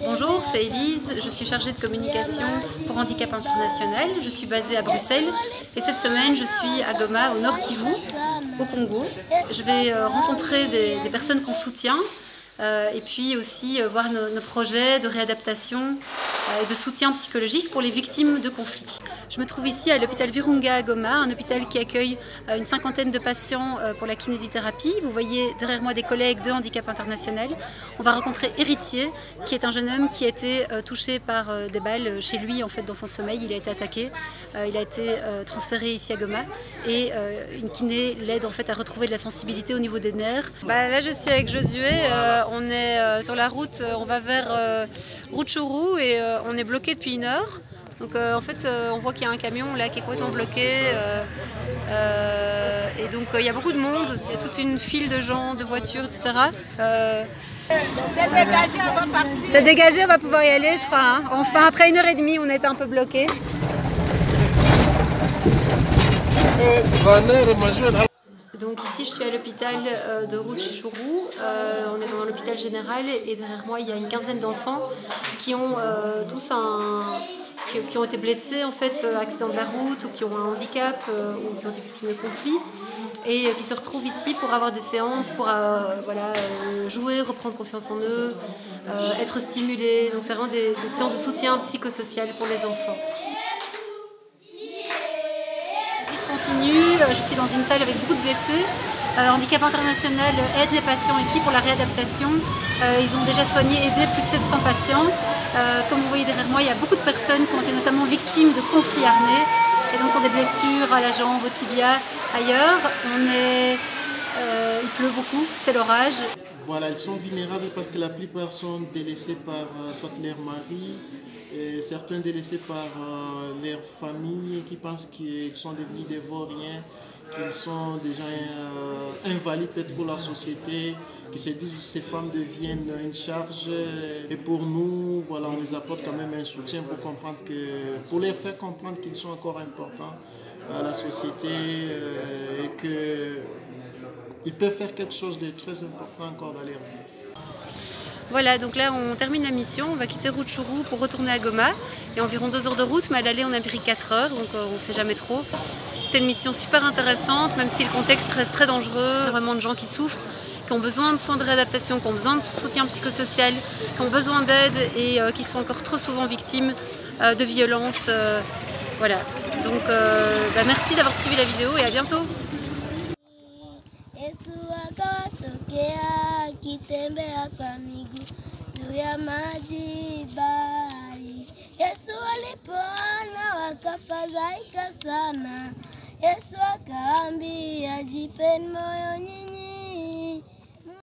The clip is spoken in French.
Bonjour, c'est Élise, je suis chargée de communication pour Handicap International. Je suis basée à Bruxelles et cette semaine je suis à Goma, au Nord Kivu, au Congo. Je vais rencontrer des personnes qu'on soutient et puis aussi voir nos projets de réadaptation et de soutien psychologique pour les victimes de conflits. Je me trouve ici à l'hôpital Virunga à Goma, un hôpital qui accueille une cinquantaine de patients pour la kinésithérapie. Vous voyez derrière moi des collègues de Handicap International. On va rencontrer Héritier, qui est un jeune homme qui a été touché par des balles chez lui en fait dans son sommeil. Il a été attaqué, il a été transféré ici à Goma et une kiné l'aide en fait à retrouver de la sensibilité au niveau des nerfs. Là je suis avec Josué, on est sur la route, on va vers Rutshuru et on est bloqué depuis 1 heure. Donc en fait on voit qu'il y a un camion là qui est complètement bloqué et donc il y a beaucoup de monde, il y a toute une file de gens, de voitures, etc. C'est dégagé, on va partir. C'est dégagé, on va pouvoir y aller je crois. Hein. Enfin après 1h30 on était un peu bloqué. Donc ici je suis à l'hôpital de Rutshuru, on est dans l'hôpital général et derrière moi il y a une quinzaine d'enfants qui ont tous qui ont été blessés en fait, accident de la route ou qui ont un handicap ou qui ont été victimes de conflits et qui se retrouvent ici pour avoir des séances, pour jouer, reprendre confiance en eux, être stimulés. Donc c'est vraiment des séances de soutien psychosocial pour les enfants. Continue, je suis dans une salle avec beaucoup de blessés. Handicap International aide les patients ici pour la réadaptation. Ils ont déjà soigné, aidé plus de 700 patients. Comme vous voyez derrière moi, il y a beaucoup de personnes qui ont été notamment victimes de conflits armés et donc ont des blessures à la jambe, au tibia, ailleurs. Il pleut beaucoup, c'est l'orage. Voilà, ils sont vulnérables parce que la plupart sont délaissés par soit leur mari, et certains délaissés par leur famille qui pensent qu'ils sont devenus des vauriens, qu'ils sont déjà invalides peut-être pour la société, qui se disent que ces femmes deviennent une charge. Et pour nous, voilà, on les apporte quand même un soutien pour comprendre pour les faire comprendre qu'ils sont encore importants à la société et qu'ils peuvent faire quelque chose de très important encore dans leur vie. Voilà, donc là on termine la mission, on va quitter Rutshuru pour retourner à Goma. Il y a environ 2 heures de route, mais à l'aller on a pris 4 heures, donc on ne sait jamais trop. C'était une mission super intéressante, même si le contexte reste très dangereux. Il y a vraiment de gens qui souffrent, qui ont besoin de soins de réadaptation, qui ont besoin de soutien psychosocial, qui ont besoin d'aide et qui sont encore trop souvent victimes de violences. Voilà, donc merci d'avoir suivi la vidéo et à bientôt. Kitembea kwa miguu juu ya maji bahari. Yesu alipoona wakafadhaika sana. Yesu akawaambia, jipeni moyo nyinyi.